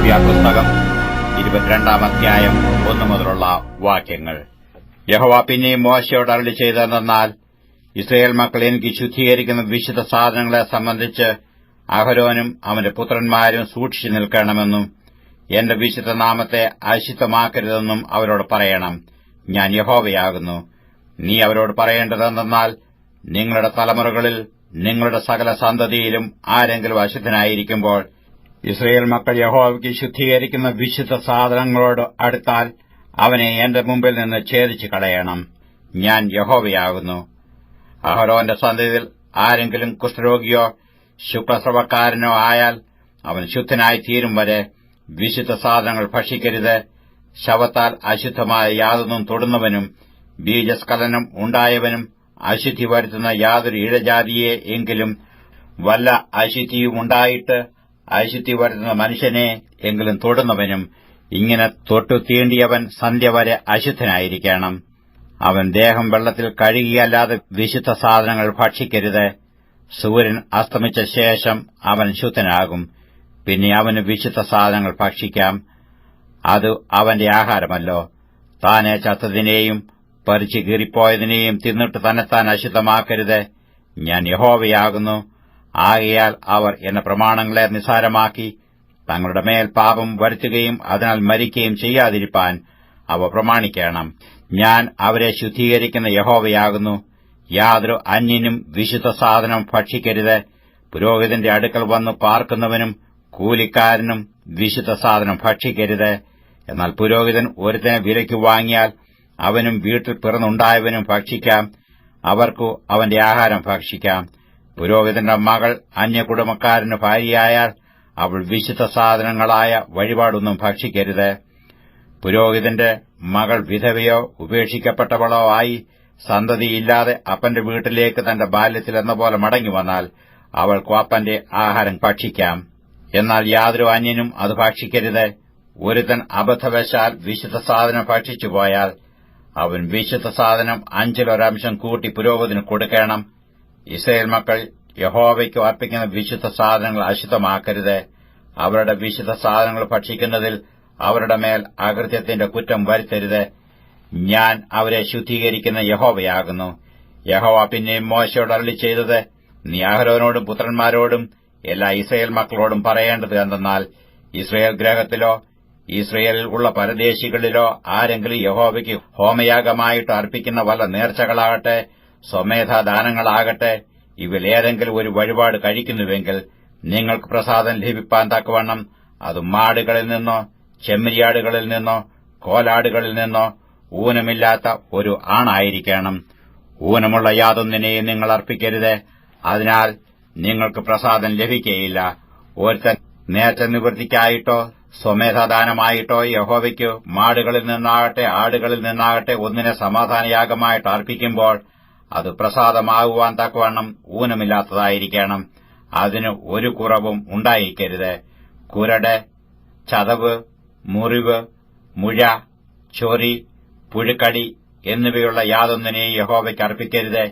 പുസ്തകം 22-ാം അധ്യായം 1 മുതലുള്ള വാക്യങ്ങൾ. യഹോവ പിന്നെയും മോശയോട് അരുളി ചെയ്തതെന്നാൽ, ഇസ്രായേൽ മക്കൾ എനിക്ക് ശുദ്ധീകരിക്കുന്ന വിശുദ്ധ സാധനങ്ങളെ സംബന്ധിച്ച് അഹരോനും അവന്റെ പുത്രന്മാരും സൂക്ഷിച്ചു നിൽക്കണമെന്നും എന്റെ വിശുദ്ധ നാമത്തെ അശുദ്ധമാക്കരുതെന്നും അവരോട് പറയണം. ഞാൻ യഹോവയാകുന്നു. നീ അവരോട് പറയേണ്ടതെന്നാൽ, നിങ്ങളുടെ തലമുറകളിൽ നിങ്ങളുടെ സകല സന്തതിയിലും ആരെങ്കിലും അശുദ്ധനായിരിക്കുമ്പോൾ ഇസ്രായേൽ മക്കൾ യഹോവയ്ക്ക് ശുദ്ധീകരിക്കുന്ന വിശുദ്ധ സാധനങ്ങളോട് അടുത്താൽ അവനെ എന്റെ മുമ്പിൽ നിന്ന് ഛേദിച്ചു കളയണം. ഞാൻ യഹോവയാകുന്നു. അഹരോന്റെ സന്തതിയിൽ ആരെങ്കിലും കുഷ്ഠരോഗിയോ ശുക്ലസ്രവക്കാരനോ ആയാൽ അവൻ ശുദ്ധനായി തീരും വരെ വിശുദ്ധ സാധനങ്ങൾ ഭക്ഷിക്കരുത്. ശവത്താൽ അശുദ്ധമായ യാതൊന്നും തൊടുന്നവനും ബീജസ്ഖലനം ഉണ്ടായവനും അശുദ്ധി വരുത്തുന്ന യാതൊരു ഇഴജാതിയെ എങ്കിലും വല്ല അശുദ്ധിയും ഉണ്ടായിട്ട് അശുദ്ധി വരുത്തുന്ന മനുഷ്യനെ എങ്കിലും തൊടുന്നവനും ഇങ്ങനെ തൊട്ടു തീണ്ടിയവൻ സന്ധ്യ വരെ അശുദ്ധനായിരിക്കണം. അവൻ ദേഹം വെള്ളത്തിൽ കഴുകിയല്ലാതെ വിശുദ്ധ സാധനങ്ങൾ ഭക്ഷിക്കരുത്. സൂര്യൻ അസ്തമിച്ച ശേഷം അവൻ ശുദ്ധനാകും. പിന്നെ അവന് വിശുദ്ധ സാധനങ്ങൾ ഭക്ഷിക്കാം. അത് അവന്റെ ആഹാരമല്ലോ. താനെ ചത്തതിനെയും പറിച്ചു കീറിപ്പോയതിനെയും തിന്നിട്ട് തന്നെത്താൻ അശുദ്ധമാക്കരുത്. ഞാൻ യഹോവയാകുന്നു. ആകയാൽ അവർ എന്റെ പ്രമാണങ്ങളെ നിസ്സാരമാക്കി തങ്ങളുടെ മേൽ പാപം വരുത്തുകയും അതിനാൽ മരിക്കുകയും ചെയ്യാതിരിപ്പാൻ അവ പ്രമാണിക്കണം. ഞാൻ അവരെ ശുദ്ധീകരിക്കുന്ന യഹോവയാകുന്നു. യാതൊരു അന്യനും വിശുദ്ധ സാധനം ഭക്ഷിക്കരുത്. പുരോഹിതന്റെ അടുക്കൽ വന്നു പാർക്കുന്നവനും കൂലിക്കാരനും വിശുദ്ധ സാധനം ഭക്ഷിക്കരുത്. എന്നാൽ പുരോഹിതൻ ഒരുത്തനെ വിലയ്ക്ക് വാങ്ങിയാൽ അവനും വീട്ടിൽ പിറന്നുണ്ടായവനും ഭക്ഷിക്കാം. അവർക്കു അവന്റെ ആഹാരം ഭക്ഷിക്കാം. പുരോഹിതന്റെ മകൾ അന്യകുടുംബക്കാരന് ഭാര്യയായാൽ അവൾ വിശുദ്ധ സാധനങ്ങളായ വഴിപാടൊന്നും ഭക്ഷിക്കരുത്. പുരോഹിതന്റെ മകൾ വിധവയോ ഉപേക്ഷിക്കപ്പെട്ടവളോ ആയി സന്തതിയില്ലാതെ അപ്പന്റെ വീട്ടിലേക്ക് തന്റെ ബാല്യത്തിലെന്ന പോലെ മടങ്ങിവന്നാൽ അവൾക്കു അപ്പന്റെ ആഹാരം ഭക്ഷിക്കാം. എന്നാൽ യാതൊരു അന്യനും അത് ഭക്ഷിക്കരുത്. ഒരുത്തൻ അബദ്ധവശാൽ വിശുദ്ധ സാധനം ഭക്ഷിച്ചുപോയാൽ അവൻ വിശുദ്ധ സാധനം 5-1 കൂട്ടി പുരോഹിതന് കൊടുക്കണം. ഇസ്രായേൽ മക്കൾ യഹോവയ്ക്ക് അർപ്പിക്കുന്ന വിശുദ്ധ സാധനങ്ങൾ അശുദ്ധമാക്കരുത്. അവരുടെ വിശുദ്ധ സാധനങ്ങൾ ഭക്ഷിക്കുന്നതിൽ അവരുടെ മേൽ അകൃത്യത്തിന്റെ കുറ്റം വരുത്തരുത്. ഞാൻ അവരെ ശുദ്ധീകരിക്കുന്ന യഹോവയാകുന്നു. യഹോവ പിന്നെയും മോശയോട് അരുളി ചെയ്തത്, നീ അഹരോനോടും പുത്രന്മാരോടും എല്ലാ ഇസ്രായേൽ മക്കളോടും പറയേണ്ടത് എന്തെന്നാൽ, ഇസ്രായേൽ ഗൃഹത്തിലോ ഇസ്രായേലിൽ ഉള്ള പരദേശികളിലോ ആരെങ്കിലും യഹോവയ്ക്ക് ഹോമയാഗമായിട്ട് അർപ്പിക്കുന്ന വല്ല നേർച്ചകളാകട്ടെ സ്വമേധാദാനങ്ങളാകട്ടെ ഇവയിലേതെങ്കിലും ഒരു വഴിപാട് കഴിക്കുന്നുവെങ്കിൽ നിങ്ങൾക്ക് പ്രസാദം ലഭിപ്പാൻ തക്കവണ്ണം അത് മാടുകളിൽ നിന്നോ ചെമ്മരിയാടുകളിൽ നിന്നോ കോലാടുകളിൽ നിന്നോ ഊനമില്ലാത്ത ഒരു ആണായിരിക്കണം. ഊനമുള്ള യാതൊന്നിനെയും നിങ്ങൾ അർപ്പിക്കരുത്. അതിനാൽ നിങ്ങൾക്ക് പ്രസാദം ലഭിക്കുകയില്ല. ഒരുത്തൻ നേർച്ച നിവൃത്തിക്കായിട്ടോ സ്വമേധാദാനമായിട്ടോ യഹോവയ്ക്ക് മാടുകളിൽ നിന്നാകട്ടെ ആടുകളിൽ നിന്നാകട്ടെ ഒന്നിനെ സമാധാനയാഗമായിട്ട് അർപ്പിക്കുമ്പോൾ അത് പ്രസാദമാകുവാൻ തക്കവണ്ണം ഊനമില്ലാത്തതായിരിക്കണം. അതിന് ഒരു കുറവും ഉണ്ടായിരിക്കരുത്. കുരട്, ചതവ്, മുറിവ്, മുഴ, ചൊറി, പുഴുക്കടി എന്നിവയുള്ള യാതൊന്നിനെയും യഹോവയ്ക്ക് അർപ്പിക്കരുത്.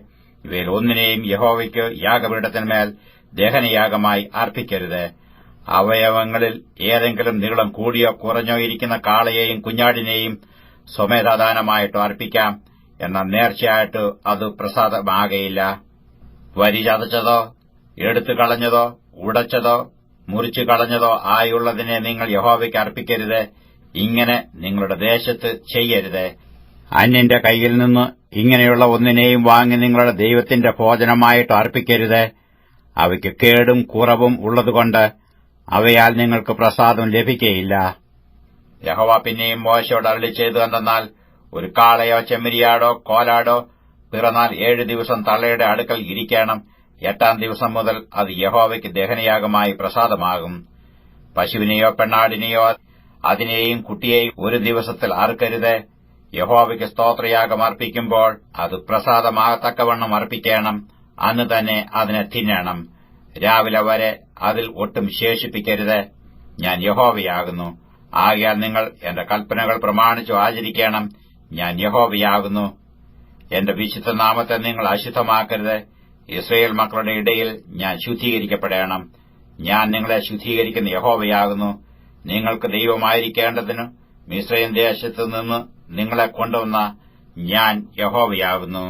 ഇവയിൽ ഒന്നിനെയും യഹോവയ്ക്ക് യാഗപീഠത്തിന്മേൽ ദഹനയാഗമായി അർപ്പിക്കരുത്. അവയവങ്ങളിൽ ഏതെങ്കിലും നീളം കൂടിയോ കുറഞ്ഞോ ഇരിക്കുന്ന കാളയെയും കുഞ്ഞാടിനെയും സ്വമേധാദാനമായിട്ട് അർപ്പിക്കാം. എന്നാൽ നേർച്ചയായിട്ട് അത് പ്രസാദമാകയില്ല. വരി ചതച്ചതോ എടുത്തു കളഞ്ഞതോ ഉടച്ചതോ മുറിച്ചു കളഞ്ഞതോ ആയുള്ളതിനെ നിങ്ങൾ യഹോവയ്ക്ക് അർപ്പിക്കരുത്. ഇങ്ങനെ നിങ്ങളുടെ ദേശത്ത് ചെയ്യരുത്. അന്യന്റെ കൈയിൽ നിന്ന് ഇങ്ങനെയുള്ള ഒന്നിനെയും വാങ്ങി നിങ്ങളുടെ ദൈവത്തിന്റെ ഭോജനമായിട്ട് അർപ്പിക്കരുത്. അവയ്ക്ക് കേടും കുറവും ഉള്ളതുകൊണ്ട് അവയാൽ നിങ്ങൾക്ക് പ്രസാദം ലഭിക്കുകയില്ല. യഹോവ പിന്നെയും മോശയോട് അരുളി ചെയ്തു എന്തെന്നാൽ, ഒരു കാളയോ ചെമ്മരിയാടോ കോലാടോ പിറന്നാൽ 7 ദിവസം തള്ളയുടെ അടുക്കൽ ഇരിക്കണം. 8-ാം ദിവസം മുതൽ അത് യഹോവയ്ക്ക് ദഹനയാഗമായി പ്രസാദമാകും. പശുവിനെയോ പെണ്ണാടിനെയോ അതിനെയും കുട്ടിയെയും ഒരു ദിവസത്തിൽ അറുക്കരുത്. യഹോവയ്ക്ക് സ്തോത്രയാഗം അർപ്പിക്കുമ്പോൾ അത് പ്രസാദമാകത്തക്കവണ്ണം അർപ്പിക്കണം. അന്ന് തന്നെ അതിനെ തിന്നണം. രാവിലെ വരെ അതിൽ ഒട്ടും ശേഷിപ്പിക്കരുത്. ഞാൻ യഹോവയാകുന്നു. ആകയാൽ നിങ്ങൾ എന്റെ കൽപ്പനകൾ പ്രമാണിച്ചു ആചരിക്കണം. ഞാൻ യഹോവയാകുന്നു. എന്റെ വിശുദ്ധ നാമത്തെ നിങ്ങൾ അശുദ്ധമാക്കരുത്. ഇസ്രായേൽ മക്കളുടെ ഇടയിൽ ഞാൻ ശുദ്ധീകരിക്കപ്പെടണം. ഞാൻ നിങ്ങളെ ശുദ്ധീകരിക്കുന്ന യഹോവയാകുന്നു. നിങ്ങൾക്ക് ദൈവമായിരിക്കേണ്ടതിന് മിസ്രയീം ദേശത്തുനിന്ന് നിങ്ങളെ കൊണ്ടുവന്ന ഞാൻ യഹോവയാകുന്നു.